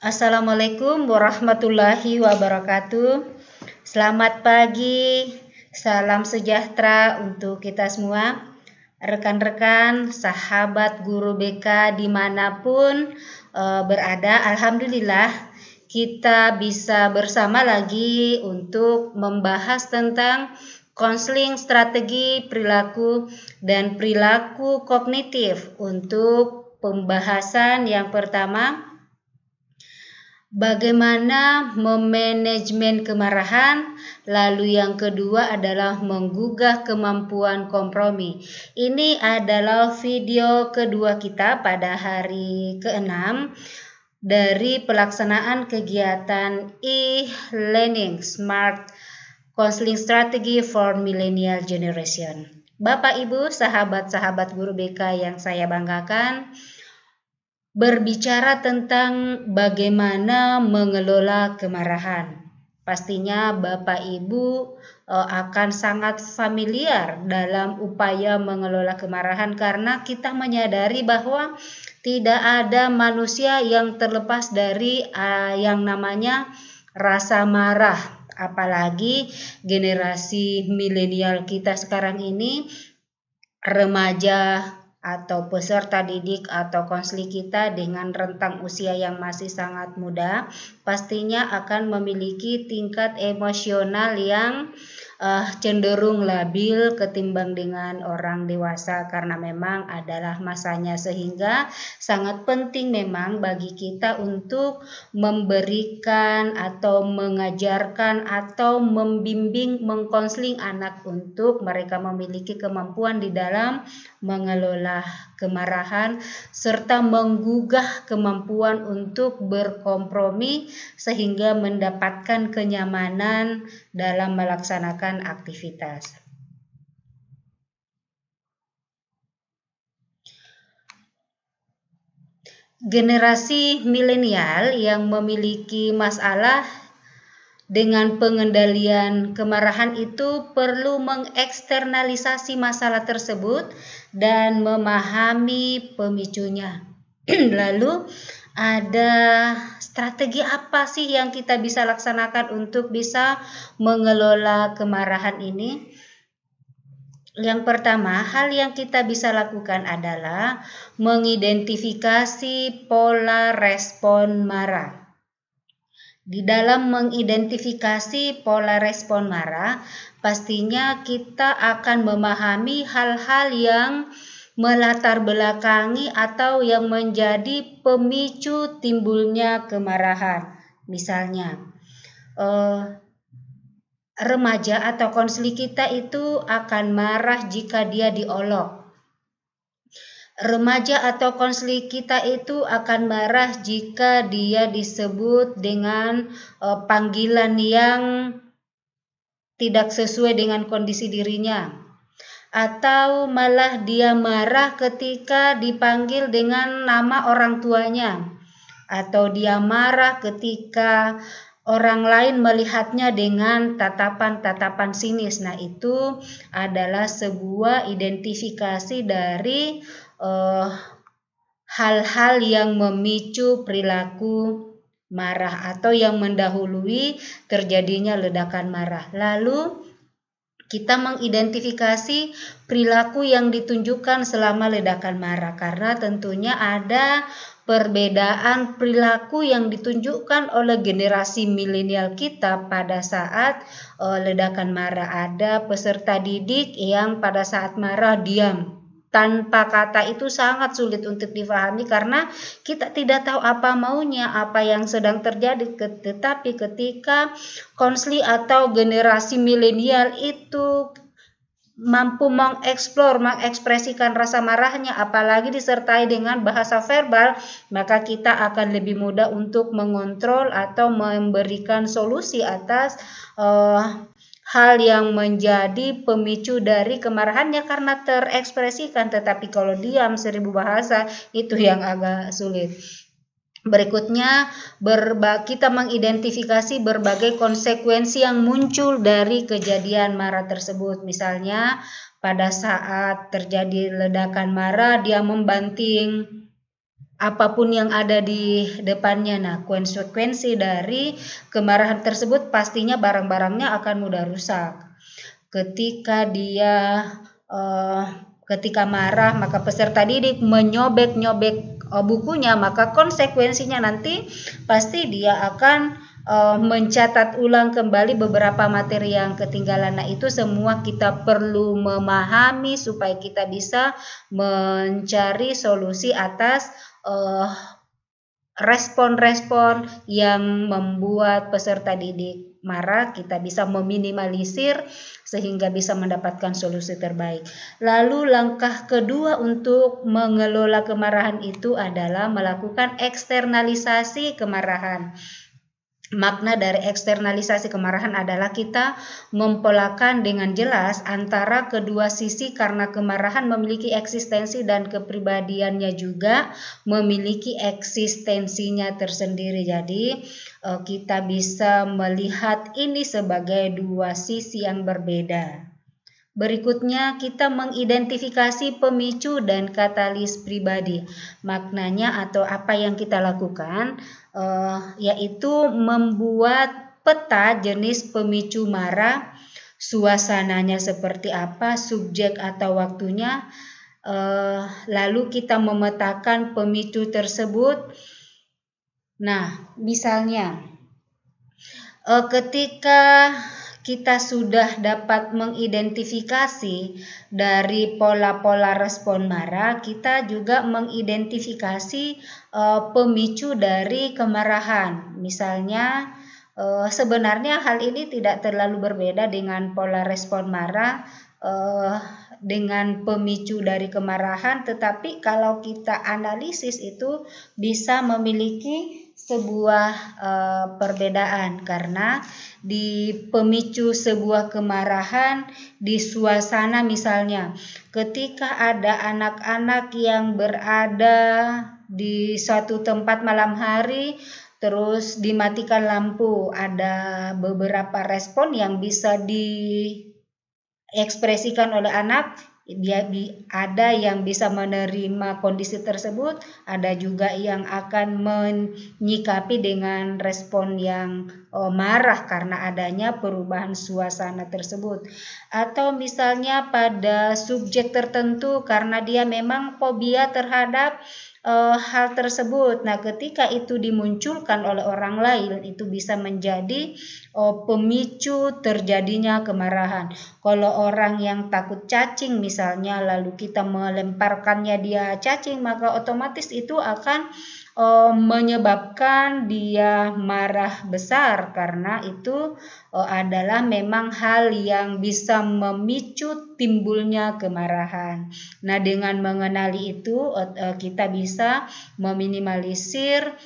Assalamualaikum warahmatullahi wabarakatuh. Selamat pagi, salam sejahtera untuk kita semua, rekan-rekan, sahabat guru BK dimanapun berada. Alhamdulillah kita bisa bersama lagi untuk membahas tentang konseling strategi perilaku dan perilaku kognitif. Untuk pembahasan yang pertama, bagaimana memanajemen kemarahan, lalu yang kedua adalah menggugah kemampuan kompromi. Ini adalah video kedua kita pada hari ke-6 dari pelaksanaan kegiatan e-learning Smart Counseling Strategy for Millennial Generation. Bapak Ibu, sahabat-sahabat guru BK yang saya banggakan, berbicara tentang bagaimana mengelola kemarahan. Pastinya Bapak Ibu akan sangat familiar dalam upaya mengelola kemarahan karena kita menyadari bahwa tidak ada manusia yang terlepas dari yang namanya rasa marah. Apalagi generasi milenial kita sekarang ini, remaja atau peserta didik atau konseling kita dengan rentang usia yang masih sangat muda, pastinya akan memiliki tingkat emosional yang cenderung labil ketimbang dengan orang dewasa karena memang adalah masanya, sehingga sangat penting memang bagi kita untuk memberikan atau mengajarkan atau membimbing, mengkonseling anak untuk mereka memiliki kemampuan di dalam mengelola kemarahan serta menggugah kemampuan untuk berkompromi sehingga mendapatkan kenyamanan dalam melaksanakan aktivitas. Generasi milenial yang memiliki masalah dengan pengendalian kemarahan itu perlu mengeksternalisasi masalah tersebut dan memahami pemicunya. Lalu ada strategi apa sih yang kita bisa laksanakan untuk bisa mengelola kemarahan ini? Yang pertama, hal yang kita bisa lakukan adalah mengidentifikasi pola respon marah. Di dalam mengidentifikasi pola respon marah, pastinya kita akan memahami hal-hal yang melatar belakangi atau yang menjadi pemicu timbulnya kemarahan. Misalnya, remaja atau konseling kita itu akan marah jika dia diolok. Remaja atau konseling kita itu akan marah jika dia disebut dengan panggilan yang tidak sesuai dengan kondisi dirinya. Atau malah dia marah ketika dipanggil dengan nama orang tuanya. Atau dia marah ketika orang lain melihatnya dengan tatapan-tatapan sinis. Nah, itu adalah sebuah identifikasi dari hal-hal yang memicu perilaku marah atau yang mendahului terjadinya ledakan marah. Lalu kita mengidentifikasi perilaku yang ditunjukkan selama ledakan marah karena tentunya ada perbedaan perilaku yang ditunjukkan oleh generasi milenial kita pada saat ledakan marah. Ada peserta didik yang pada saat marah diam. Tanpa kata itu sangat sulit untuk difahami karena kita tidak tahu apa maunya, apa yang sedang terjadi. Tetapi ketika konseling atau generasi milenial itu mampu mengekspresikan rasa marahnya, apalagi disertai dengan bahasa verbal, maka kita akan lebih mudah untuk mengontrol atau memberikan solusi atas hal yang menjadi pemicu dari kemarahannya karena terekspresikan. Tetapi kalau diam 1000 bahasa itu yang agak sulit. Berikutnya, kita mengidentifikasi berbagai konsekuensi yang muncul dari kejadian marah tersebut. Misalnya, pada saat terjadi ledakan marah, dia membanting apapun yang ada di depannya. Nah, konsekuensi dari kemarahan tersebut pastinya barang-barangnya akan mudah rusak. Ketika marah, maka peserta didik menyobek-nyobek bukunya, maka konsekuensinya nanti pasti dia akan mencatat ulang kembali beberapa materi yang ketinggalan. Nah, itu semua kita perlu memahami supaya kita bisa mencari solusi atas respon-respon yang membuat peserta didik marah. Kita bisa meminimalisir sehingga bisa mendapatkan solusi terbaik. Lalu langkah kedua untuk mengelola kemarahan itu adalah melakukan eksternalisasi kemarahan. Makna dari eksternalisasi kemarahan adalah kita mempolakan dengan jelas antara kedua sisi, karena kemarahan memiliki eksistensi dan kepribadiannya juga memiliki eksistensinya tersendiri. Jadi kita bisa melihat ini sebagai dua sisi yang berbeda. Berikutnya, kita mengidentifikasi pemicu dan katalis pribadi. Maknanya atau apa yang kita lakukan yaitu membuat peta jenis pemicu marah, suasananya seperti apa, subjek atau waktunya, lalu kita memetakan pemicu tersebut. Nah, misalnya ketika kita sudah dapat mengidentifikasi dari pola-pola respon marah, kita juga mengidentifikasi pemicu dari kemarahan. Misalnya, sebenarnya hal ini tidak terlalu berbeda dengan pola respon marah dengan pemicu dari kemarahan, tetapi kalau kita analisis itu bisa memiliki sebuah perbedaan, karena di pemicu sebuah kemarahan di suasana, misalnya ketika ada anak-anak yang berada di suatu tempat malam hari terus dimatikan lampu, ada beberapa respon yang bisa diekspresikan oleh anak. Ada yang bisa menerima kondisi tersebut, ada juga yang akan menyikapi dengan respon yang marah karena adanya perubahan suasana tersebut. Atau misalnya pada subjek tertentu karena dia memang fobia terhadap hal tersebut. Nah, ketika itu dimunculkan oleh orang lain, itu bisa menjadi pemicu terjadinya kemarahan. Kalau orang yang takut cacing misalnya, lalu kita melemparkannya dia cacing, maka otomatis itu akan menyebabkan dia marah besar, karena itu adalah memang hal yang bisa memicu timbulnya kemarahan. Nah, dengan mengenali itu kita bisa meminimalisir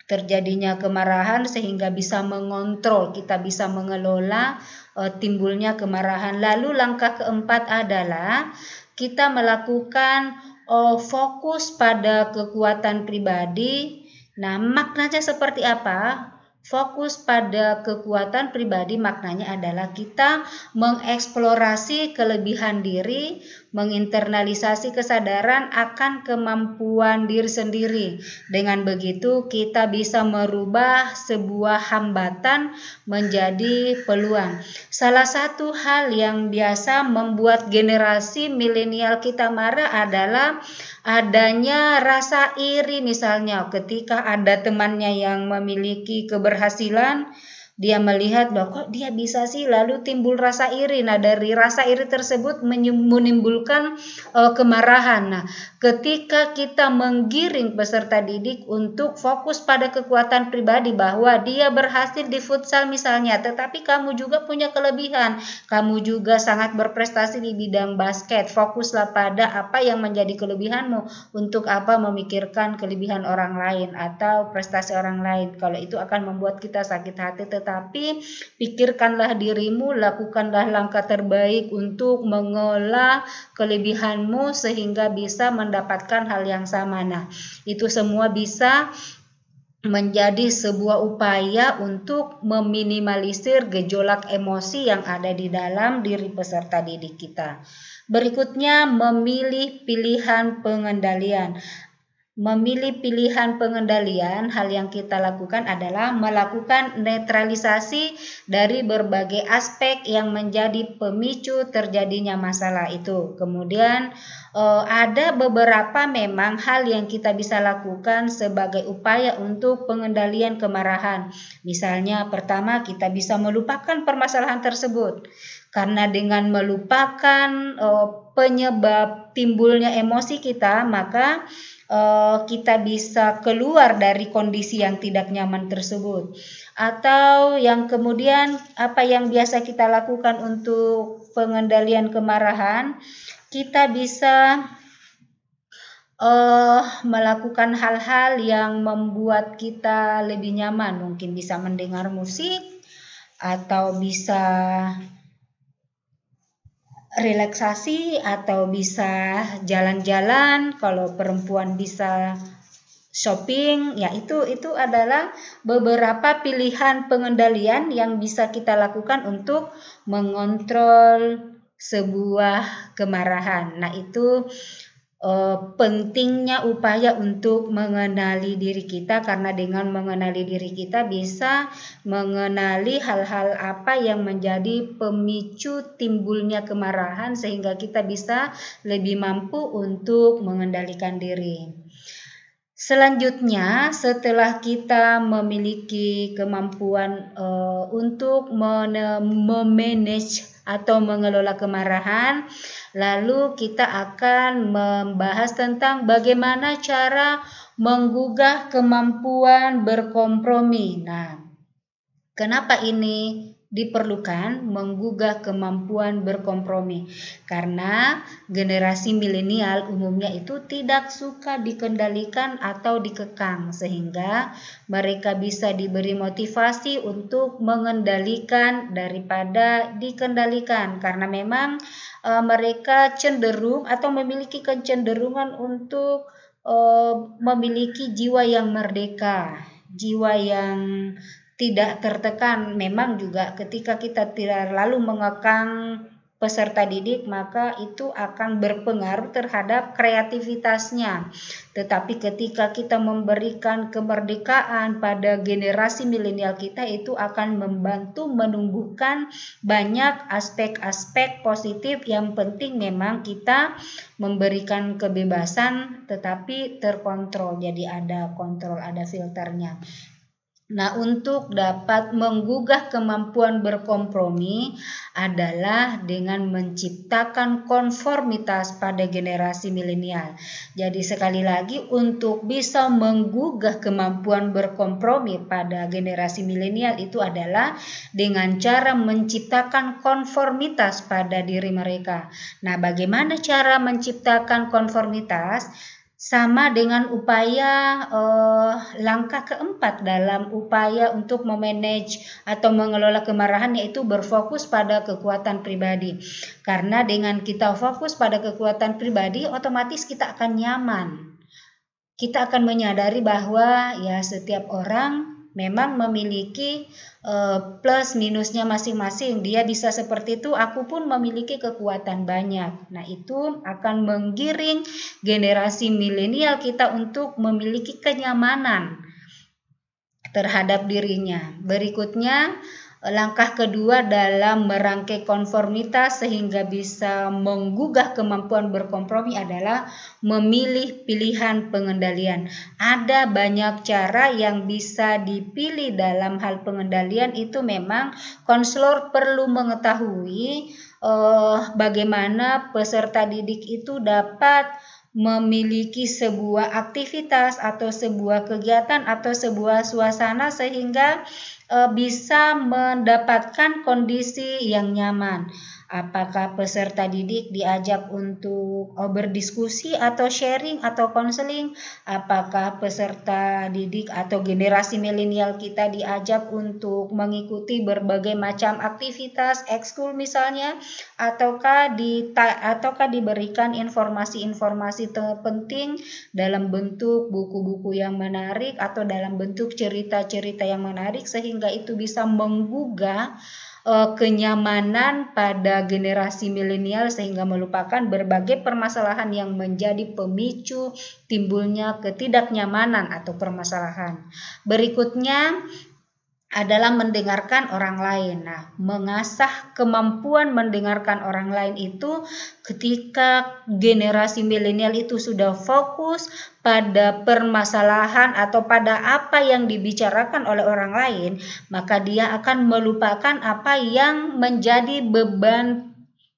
terjadinya kemarahan sehingga bisa mengontrol, kita bisa mengelola timbulnya kemarahan. Lalu langkah keempat adalah kita melakukan fokus pada kekuatan pribadi. Nah, maknanya seperti apa? Fokus pada kekuatan pribadi maknanya adalah kita mengeksplorasi kelebihan diri, menginternalisasi kesadaran akan kemampuan diri sendiri. Dengan begitu kita bisa merubah sebuah hambatan menjadi peluang. Salah satu hal yang biasa membuat generasi milenial kita marah adalah adanya rasa iri. Misalnya ketika ada temannya yang memiliki keberhasilan, dia melihat bahwa kok dia bisa sih, lalu timbul rasa iri. Nah, dari rasa iri tersebut menimbulkan kemarahan. Nah, ketika kita menggiring peserta didik untuk fokus pada kekuatan pribadi, bahwa dia berhasil di futsal misalnya, tetapi kamu juga punya kelebihan, kamu juga sangat berprestasi di bidang basket, fokuslah pada apa yang menjadi kelebihanmu. Untuk apa memikirkan kelebihan orang lain atau prestasi orang lain, kalau itu akan membuat kita sakit hati. Tetapi pikirkanlah dirimu, lakukanlah langkah terbaik untuk mengolah kelebihanmu sehingga bisa mendapatkan hal yang sama. Nah, itu semua bisa menjadi sebuah upaya untuk meminimalisir gejolak emosi yang ada di dalam diri peserta didik kita. Berikutnya, memilih pilihan pengendalian. memilih pilihan pengendalian, hal yang kita lakukan adalah melakukan netralisasi dari berbagai aspek yang menjadi pemicu terjadinya masalah itu. Kemudian ada beberapa memang hal yang kita bisa lakukan sebagai upaya untuk pengendalian kemarahan. Misalnya pertama, kita bisa melupakan permasalahan tersebut. Karena dengan melupakan penyebab timbulnya emosi kita, maka kita bisa keluar dari kondisi yang tidak nyaman tersebut. Atau yang kemudian apa yang biasa kita lakukan untuk pengendalian kemarahan, kita bisa melakukan hal-hal yang membuat kita lebih nyaman. Mungkin bisa mendengar musik atau bisa relaksasi atau bisa jalan-jalan. Kalau perempuan bisa shopping, ya itu adalah beberapa pilihan pengendalian yang bisa kita lakukan untuk mengontrol sebuah kemarahan. Nah, itu pentingnya upaya untuk mengenali diri kita, karena dengan mengenali diri kita bisa mengenali hal-hal apa yang menjadi pemicu timbulnya kemarahan sehingga kita bisa lebih mampu untuk mengendalikan diri. Selanjutnya, setelah kita memiliki kemampuan untuk memanage atau mengelola kemarahan, lalu kita akan membahas tentang bagaimana cara menggugah kemampuan berkompromi. Nah, kenapa ini diperlukan menggugah kemampuan berkompromi? Karena generasi milenial umumnya itu tidak suka dikendalikan atau dikekang, sehingga mereka bisa diberi motivasi untuk mengendalikan daripada dikendalikan, karena memang mereka cenderung atau memiliki kecenderungan untuk memiliki jiwa yang merdeka, jiwa yang tidak tertekan. Memang juga ketika kita tidak lalu mengekang peserta didik, maka itu akan berpengaruh terhadap kreativitasnya. Tetapi ketika kita memberikan kemerdekaan pada generasi milenial kita, itu akan membantu menumbuhkan banyak aspek-aspek positif. Yang penting memang kita memberikan kebebasan tetapi terkontrol. Jadi ada kontrol, ada filternya. Nah, untuk dapat menggugah kemampuan berkompromi adalah dengan menciptakan konformitas pada generasi milenial. Jadi sekali lagi, untuk bisa menggugah kemampuan berkompromi pada generasi milenial itu adalah dengan cara menciptakan konformitas pada diri mereka. Nah, bagaimana cara menciptakan konformitas? Sama dengan upaya langkah keempat dalam upaya untuk memanage atau mengelola kemarahan, yaitu berfokus pada kekuatan pribadi. Karena dengan kita fokus pada kekuatan pribadi, otomatis kita akan nyaman. Kita akan menyadari bahwa ya setiap orang memang memiliki plus minusnya masing-masing. Dia bisa seperti itu, aku pun memiliki kekuatan banyak. Nah, itu akan menggiring generasi milenial kita untuk memiliki kenyamanan terhadap dirinya. Berikutnya, langkah kedua dalam merangkai konformitas sehingga bisa menggugah kemampuan berkompromi adalah memilih pilihan pengendalian. Ada banyak cara yang bisa dipilih dalam hal pengendalian. Itu memang konselor perlu mengetahui bagaimana peserta didik itu dapat memiliki sebuah aktivitas atau sebuah kegiatan atau sebuah suasana sehingga bisa mendapatkan kondisi yang nyaman. Apakah peserta didik diajak untuk berdiskusi atau sharing atau konseling? Apakah peserta didik atau generasi milenial kita diajak untuk mengikuti berbagai macam aktivitas ekskul misalnya? Ataukah diberikan informasi-informasi penting dalam bentuk buku-buku yang menarik atau dalam bentuk cerita-cerita yang menarik, sehingga itu bisa menggugah kenyamanan pada generasi milenial sehingga melupakan berbagai permasalahan yang menjadi pemicu timbulnya ketidaknyamanan atau permasalahan. Berikutnya adalah mendengarkan orang lain. Nah, mengasah kemampuan mendengarkan orang lain itu ketika generasi milenial itu sudah fokus pada permasalahan atau pada apa yang dibicarakan oleh orang lain, maka dia akan melupakan apa yang menjadi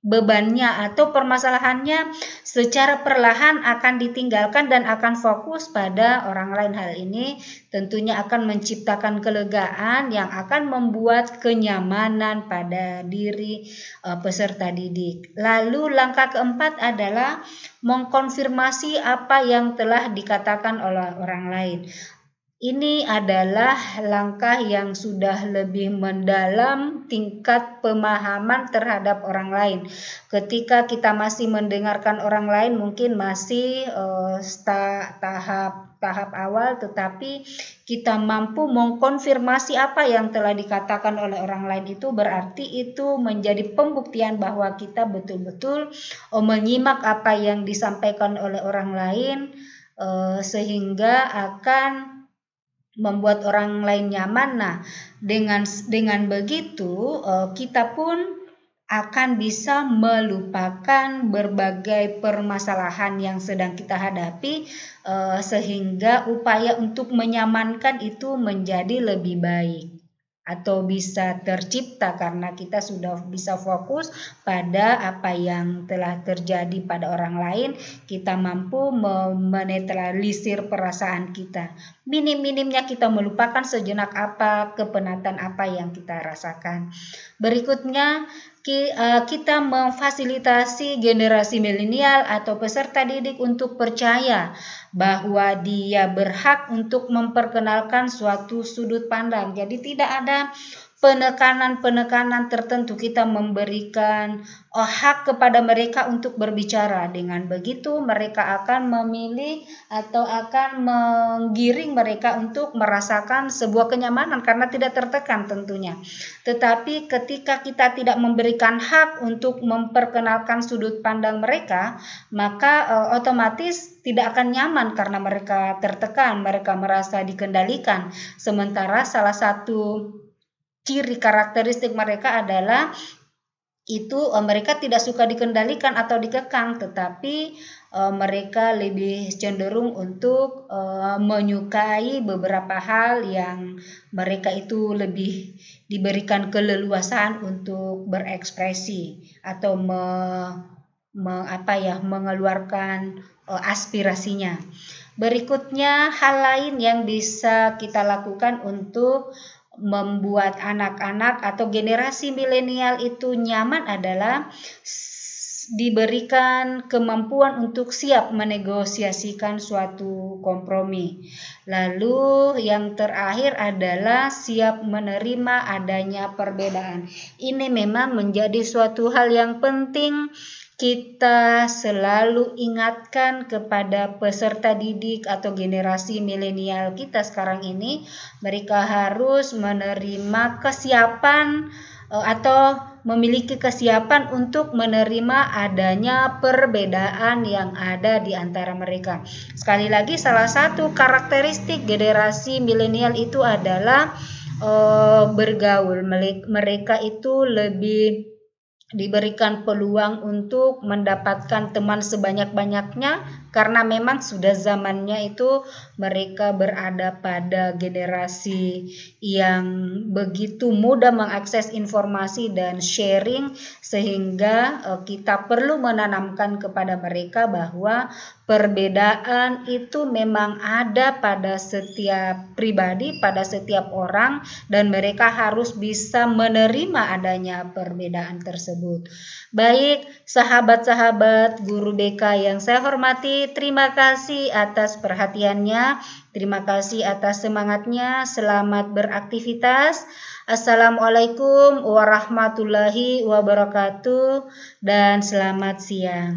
bebannya atau permasalahannya secara perlahan akan ditinggalkan dan akan fokus pada orang lain. Hal ini tentunya akan menciptakan kelegaan yang akan membuat kenyamanan pada diri peserta didik. Lalu langkah keempat adalah mengkonfirmasi apa yang telah dikatakan oleh orang lain. Ini adalah langkah yang sudah lebih mendalam tingkat pemahaman terhadap orang lain. Ketika kita masih mendengarkan orang lain mungkin masih tahap awal, tetapi kita mampu mengkonfirmasi apa yang telah dikatakan oleh orang lain, itu berarti itu menjadi pembuktian bahwa kita betul-betul menyimak apa yang disampaikan oleh orang lain, sehingga akan membuat orang lain nyaman. Nah, dengan begitu kita pun akan bisa melupakan berbagai permasalahan yang sedang kita hadapi, sehingga upaya untuk menyamankan itu menjadi lebih baik atau bisa tercipta karena kita sudah bisa fokus pada apa yang telah terjadi pada orang lain. Kita mampu menetralisir perasaan kita. Minim-minimnya kita melupakan sejenak apa kepenatan apa yang kita rasakan. Berikutnya kita memfasilitasi generasi milenial atau peserta didik untuk percaya bahwa dia berhak untuk memperkenalkan suatu sudut pandang. Jadi tidak ada penekanan-penekanan tertentu, kita memberikan hak kepada mereka untuk berbicara. Dengan begitu mereka akan memilih atau akan menggiring mereka untuk merasakan sebuah kenyamanan karena tidak tertekan tentunya. Tetapi ketika kita tidak memberikan hak untuk memperkenalkan sudut pandang mereka, maka otomatis tidak akan nyaman karena mereka tertekan, mereka merasa dikendalikan. Sementara salah satu ciri karakteristik mereka adalah itu mereka tidak suka dikendalikan atau dikekang, tetapi mereka lebih cenderung untuk menyukai beberapa hal yang mereka itu lebih diberikan keleluasaan untuk berekspresi atau mengeluarkan aspirasinya. Berikutnya, hal lain yang bisa kita lakukan untuk membuat anak-anak atau generasi milenial itu nyaman adalah diberikan kemampuan untuk siap menegosiasikan suatu kompromi. Lalu yang terakhir adalah siap menerima adanya perbedaan. Ini memang menjadi suatu hal yang penting kita selalu ingatkan kepada peserta didik atau generasi milenial kita sekarang ini. Mereka harus menerima kesiapan atau memiliki kesiapan untuk menerima adanya perbedaan yang ada di antara mereka. Sekali lagi, salah satu karakteristik generasi milenial itu adalah bergaul. Mereka itu lebih diberikan peluang untuk mendapatkan teman sebanyak-banyaknya karena memang sudah zamannya itu mereka berada pada generasi yang begitu mudah mengakses informasi dan sharing, sehingga kita perlu menanamkan kepada mereka bahwa perbedaan itu memang ada pada setiap pribadi, pada setiap orang, dan mereka harus bisa menerima adanya perbedaan tersebut. Baik, sahabat-sahabat guru BK yang saya hormati, terima kasih atas perhatiannya, terima kasih atas semangatnya, selamat beraktivitas. Assalamualaikum warahmatullahi wabarakatuh dan selamat siang.